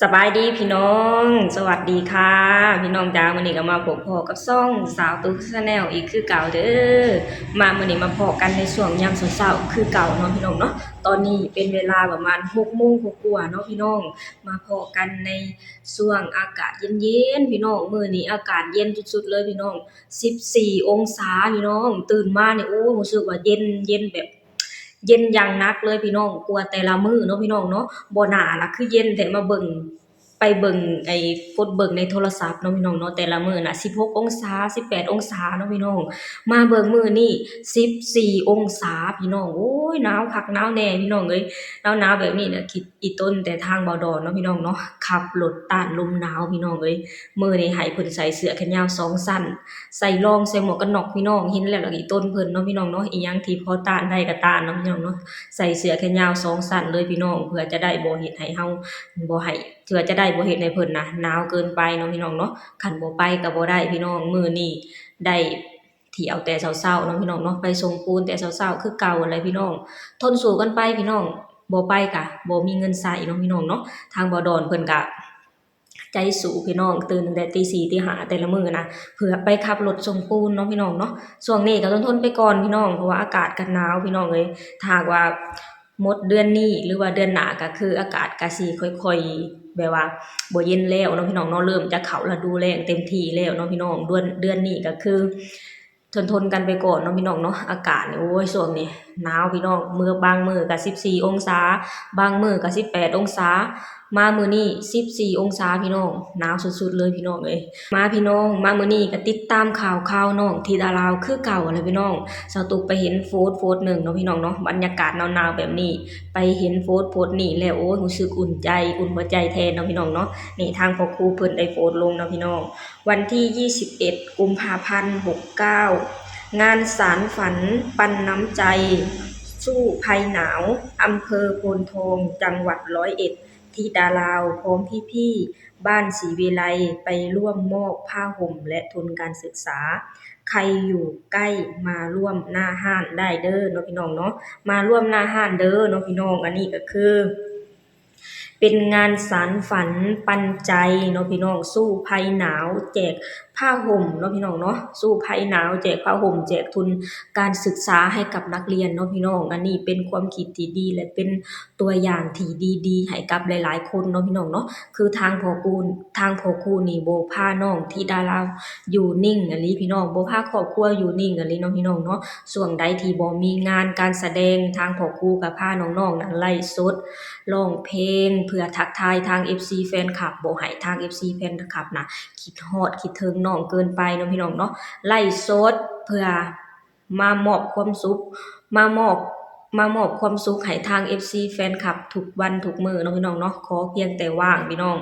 สบายดีพี่น้องสวัสดีค่ะพี่น้องจ้ามื้อนี้ก็มาพบพ้อกับช่องสาวตุ๊กชาแนลอีกคือเก่าเด้อมามื้อนี้มาพ้อกันในช่วงยามเช้าๆคือเก่าเนาะพี่น้องเนาะตอนนี้เป็นเวลาประมาณ6 โมงกว่าๆเนาะพี่น้องมาพ้อกันในช่วงอากาศเย็นๆพี่น้องมื้อนี้อากาศเย็นสุดๆเลยพี่น้อง14องศาพี่น้องตื่นมานี่โอ้รู้สึกว่าเย็นเย็นแบบ เย็นอย่างหนักเลยพี่น้องกว่าแต่ละมื้อเนาะพี่น้องเนาะบ่น่าล่ะคือเย็นแท้มาเบิ่งไปเบิ่งกดเบิ่งในโทรศัพท์เนาะพี่น้องเนาะแต่ละมื้อน่ะ16องศา18องศาเนาะพี่น้องมาเบิ่งมื้อนี้14องศาพี่น้องโอ้ยหนาวคักหนาวแน่พี่น้องเอ้ยหนาวๆแบบนี้น่ะคิดอีต้นแต่ทางบ่ดอนเนาะพี่น้องเนาะขับรถต้านลมหนาวพี่น้องเอ้ยมื้อนี้ให้เพิ่นใส่เสื้อแขนยาว2สั้นใส่รองใส่หมวกกันน็อกพี่น้องเห็นแล้วล่ะอีต้นเพิ่นเนาะพี่น้องเนาะอิหยังที่พอต้านได้ก็ต้านเนาะพี่น้องเนาะ ใส่เสื้อแขนยาว2สั้นเลยพี่น้องเพื่อจะได้บ่เฮ็ดให้เฮาบ่ให้เพื่อจะได้บ่เฮ็ดให้เพิ่นน่ะหนาวเกินไปเนาะพี่น้องเนาะคันบ่ไปก็บ่ได้พี่น้องมื้อนี้ได้เที่ยวแต่เช้าๆเนาะพี่น้องเนาะไปส่งปูนแต่เช้าๆคือเก่านั่นแหละพี่น้องทนสู้กันไปพี่น้องบ่ไปก็บ่มีเงินใช้เนาะพี่น้องเนาะทางบ่ดอนเพิ่นก็ใจสู้พี่น้องตื่นตั้งแต่ตี4ตี5แต่ละมื้อนะเพื่อไปขับรถส่งปูนเนาะพี่น้องเนาะช่วงนี้ก็ต้องทนไปก่อนพี่น้องเพราะว่าอากาศก็หนาวพี่น้องเอ้ยถ้าหากว่า หมดเดือนนี้หรือว่าเดือนหน้าก็คืออากาศก็สิค่อยๆแบบว่าบ่เย็นแล้วเนาะพี่น้องเนาะเริ่มจะเข้าฤดูแล้งเต็มที่แล้วเนาะพี่น้องเดือนนี้ก็คือทนกันไปก่อนเนาะพี่น้องเนาะอากาศนี่โอ้ยช่วงนี้หนาวพี่น้องบางมื้อก็14องศาบางมื้อก็18องศามามื้อนี้14องศาพี่น้องหนาวสุดๆเลยพี่น้องเอ้ยมาพี่น้องมามื้อนี้ก็ติดตามข่าวน้องที่ดาราวคือเก่าแหละพี่น้อง สาวตุกไปเห็นโพสต์หนึ่งเนาะพี่น้องเนาะบรรยากาศหนาวๆแบบนี้ไปเห็นโพสต์นี้แล้วโอ้ยรู้สึกอุ่นใจอุ่นหัวใจแทนเนาะพี่น้องเนาะนี่ทางพ่อครูเพิ่นได้โพสต์ลงเนาะพี่น้องวันที่21กุมภาพันธ์69งานสารฝันปันน้ำใจสู้ภัยหนาวอำเภอโพนทองจังหวัด101ธิดาราวพร้อมพี่ๆบ้านศรีวิไลไปร่วมมอบผ้าห่มและทุนการศึกษา ใครอยู่ใกล้มาร่วมหน้าห้านได้เด้อเนาะพี่น้องเนาะมาร่วมหน้าห้านเด้อเนาะพี่น้องอันนี้ก็คือเป็นงานสานฝันปันใจเนาะพี่น้องสู้ภัยหนาวแจกผ้าห่มเนาะพี่น้องเนาะสู้ภัยหนาวแจกผ้าห่มแจกทุนการศึกษาให้กับนักเรียนเนาะพี่น้องอันนี้เป็นความคิดที่ดีและเป็นตัวอย่างที่ดีๆให้กับหลายๆคนเนาะพี่น้องเนาะคือทางพ่อครูนี่บ่พาน้องธิดาราอยู่นิ่งอะลีพี่น้องบ่พาครอบครัวอยู่นิ่งอะลีเนาะพี่น้องเนาะช่วงใดที่บ่มีงานการแสดงทางพ่อครูก็พาน้องๆนั้นไลฟ์สด ร้องเพลงเพื่อทักทายทาง FC แฟนคลับบ่ให้ทาง FC แฟนคลับน่ะคิดฮอดคิดถึงน้องเกินไปเนาะพี่น้องเนาะไลฟ์สดเพื่อมามอบความสุขมามอบมามอบความสุขให้ทาง FC แฟนคลับทุกวันทุกมื้อเนาะพี่น้องเนาะขอเพียงแต่ว่างพี่น้อง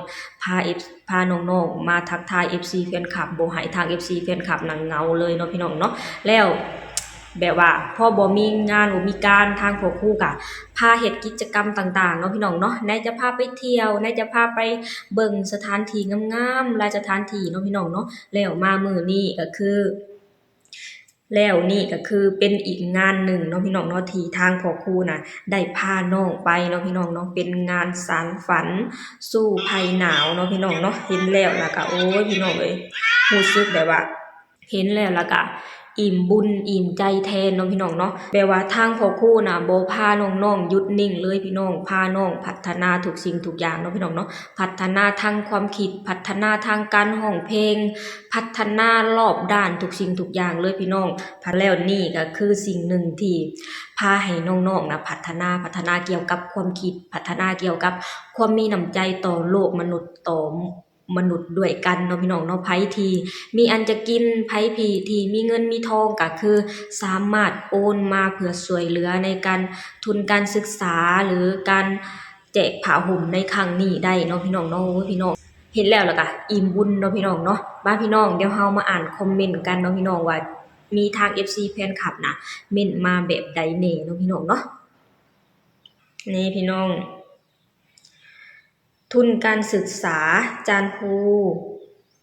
พาน้องๆมาทักทาย FC แฟนคลับบ่ให้ทาง FC แฟนคลับนั่งเหงาเลยเนาะพี่น้องเนาะแล้วแบบว่าพอบ่มีงานบ่มีการทางพ่อครูก็ พาเฮ็ดกิจกรรมต่างๆเนาะพี่น้องเนาะไหนจะพาไปเที่ยวไหนจะพาไปเบิ่งสถานที่งามๆหลายสถานที่เนาะพี่น้องเนาะแล้วมามื้อนี้ก็คือแล้วนี่ก็คือเป็นอีกงานหนึ่งเนาะพี่น้องเนาะที่ทางพ่อครูน่ะได้พาน้องไปเนาะพี่น้องเนาะเป็นงานสานฝันสู้ภัยหนาวเนาะพี่น้องเนาะเห็นแล้วแล้วก็โอ๊ยพี่น้องเอ้ยรู้สึกแบบว่า เห็นแล้วก็อิ่มบุญอิ่มใจแทนเนาะพี่น้องเนาะแบบว่าทางพ่อครูน่ะบ่พาน้องๆหยุดนิ่งเลยพี่น้องพาน้องพัฒนาทุกสิ่งทุกอย่างเนาะพี่น้องเนาะพัฒนาทางความคิดพัฒนาทางการร้องเพลงพัฒนารอบด้านทุกสิ่งทุกอย่างเลยพี่น้องพาแล้วนี่ก็คือสิ่งหนึ่งที่พาให้น้องๆน่ะพัฒนาเกี่ยวกับความคิดพัฒนาเกี่ยวกับความมีน้ำใจต่อโลกมนุษย์ต่อมนุษย์ด้วยกันเนาะพี่น้องเนาะไผที่ มีอันจะกินไผผีที่มีเงินมีทองก็คือสามารถโอนมาเพื่อช่วยเหลือในการทุนการศึกษาหรือการแจกผ้าห่มในครั้งนี้ได้เนาะพี่น้องเนาะโอ้ยพี่น้องเห็นแล้วก็อิ่มบุญเนาะพี่น้องเนาะมาพี่น้องเดี๋ยวเรามาอ่านคอมเมนต์กันเนาะพี่น้องว่ามีทาง FC แฟนคลับน่ะเม้นต์มาแบบใดแหน่เนาะพี่น้องเนาะนี่พี่น้อง ทุนการศึกษาจานภู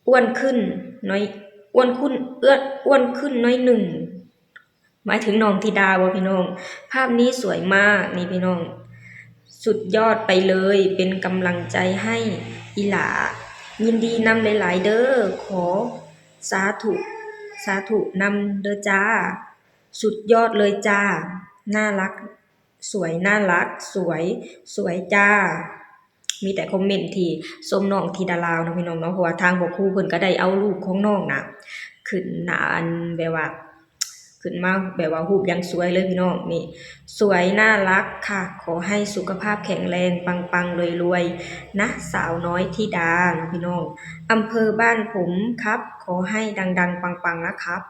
อ้วนขึ้นน้อยอ้วนขึ้นอ้วนขึ้นน้อยหนึ่งหมายถึงน้องธิดาบ่พี่น้องภาพนี้สวยมากนี่พี่น้อง สุดยอดไปเลยเป็นกำลังใจให้อีหลายินดีนำหลายๆเด้อขอสาธุสาธุนำเด้อจ้าสุดยอดเลยจ้าน่ารักสวยน่ารักสวยสวยจ้ามีแต่คอมเมนต์ที่ชมน้องธิดาลาวเนาะพี่น้องเนาะเพราะว่าทางพ่อครูเพิ่นก็ได้เอารูปของน้องน่ะขึ้นหน้าอันแบบว่าขึ้นมาแบบว่ารูปอย่างสวยเลยพี่น้องนี่สวยน่ารักค่ะขอให้สุขภาพแข็งแรงปังๆรวยๆนะสาวน้อยธิดาเนาะพี่น้องอำเภอบ้านผมครับขอให้ดังๆปังๆนะครับ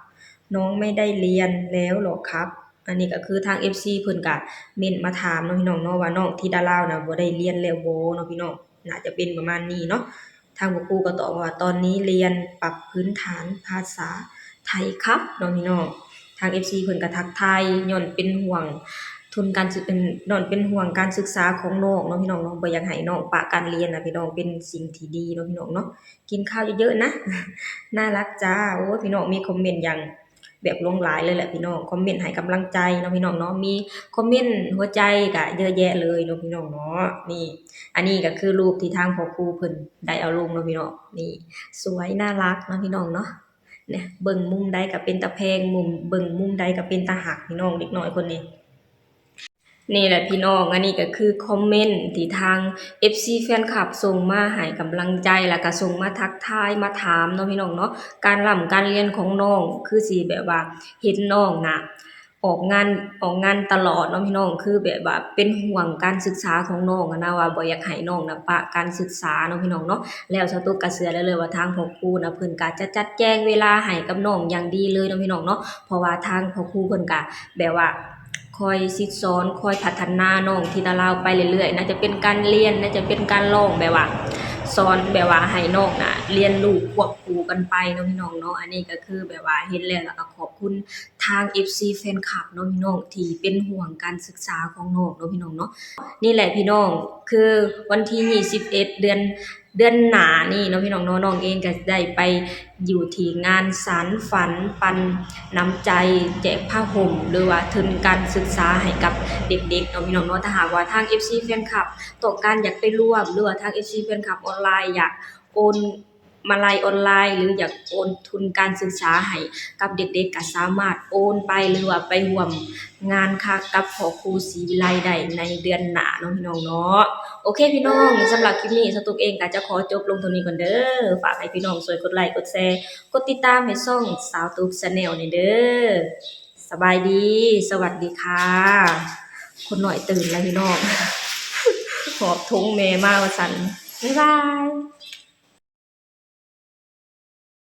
น้องไม่ได้เรียนแล้วหรอครับอันนี้ก็คือทาง FC เพิ่นก็เม้นมาถามเนาะพี่น้องเนาะว่าน้องธิดาลาวน่ะบ่ได้เรียนแล้วบ่เนาะพี่น้องน่าจะเป็นประมาณนี้เนาะทางครูก็ตอบว่าตอนนี้เรียนปรับพื้นฐานภาษาไทยครับเนาะพี่น้องทาง FC เพิ่นก็ทักทายย้อนเป็นห่วงทุนการศึกย้อนเป็นห่วงการศึกษาของน้องเนาะพี่น้องเนาะบ่อยากให้น้องปะการเรียนน่ะพี่น้องเป็นสิ่งที่ดีเนาะพี่น้องเนาะกินข้าวเยอะๆนะน่ารักจ้าโอ้ยพี่น้องมีคอมเมนต์อย่างแบบหลงหลายเลยแหละพี่น้องคอมเมนต์ให้กำลังใจเนาะพี่น้องเนาะมีคอมเมนต์หัวใจก็เยอะแยะเลยเนาะพี่น้องเนาะนี่อันนี้ก็คือรูปที่ทางพ่อครูเพิ่นได้เอาลงเนาะพี่น้องนี่สวยน่ารักเนาะพี่น้องเนาะเนี่ยเบิ่งมุมใดก็เป็นตาแพงมุมเบิ่งมุมใดก็เป็นตาหักพี่น้องเด็กน้อยคนนี้นี่แหละพี่น้องอันนี้ก็คือคอมเมนต์ที่ทาง FC แฟนคลับส่งมาให้กำลังใจแล้วก็ส่งมาทักทายมาถามเนาะพี่น้องเนาะการเรียนของน้องคือสิแบบว่าเห็นน้องน่ะออกงานตลอดเนาะพี่น้องคือแบบว่าเป็นห่วงการศึกษาของน้องอะนะว่าบ่อยากให้น้องน่ะปะการศึกษาเนาะพี่น้องเนาะแล้วสตุ๊กก็เชื่อได้เลยว่าทางพ่อครูน่ะเพิ่นก็จะจัดแจงเวลาให้กับน้องอย่างดีเลยเนาะพี่น้องเนาะเพราะว่าทางพ่อครูเพิ่นก็แบบว่าคอยซิดสอนคอยพัฒนาน้องทีละราวไปเรื่อยๆน่าจะเป็นการเรียนน่าจะเป็นการร้องแบบว่าสอนแบบว่าให้น้องน่ะเรียนรู้ควบคู่กันไปเนาะพี่น้องเนาะอันนี้ก็คือแบบว่าเห็นแล้วก็ขอบคุณทาง FC แฟนคลับเนาะพี่น้องที่เป็นห่วงการศึกษาของน้องเนาะพี่น้องเนาะนี่แหละพี่น้องคือวันที่21เดือนหน้านี่เนาะพี่น้องเนาะน้องเองก็ได้ไปอยู่ที่งานสานฝันปันน้ำใจแจกผ้าห่มหรือว่าทุนการศึกษาให้กับเด็กๆเนาะพี่น้องเนาะถ้าหากว่าทาง FC แฟนคลับต้องการอยากไปร่วมหรือว่าทาง FC แฟนคลับออนไลน์อยากโอนมาลัยออนไลน์หรืออยากโอนทุนการศึกษาให้กับเด็กๆก็สามารถโอนไปหรือว่าไปร่วมงานค่ะกับพ่อครูศรีวิไลได้ในเดือนหน้าเนาะพี่น้องเนาะโอเคพี่น้องสำหรับคลิปนี้สตุ๊กเองก็จะขอจบลงเท่านี้ก่อนเด้อฝากให้พี่น้องช่วยกดไลค์กดแชร์กดติดตามให้ช่องสาวตุ๊ก Channel นี่เด้อสบายดีสวัสดีค่ะคนหน่อยตื่นแล้วพี่น้องหอบทุงแม่มาว่าซั่นบ๊ายบาย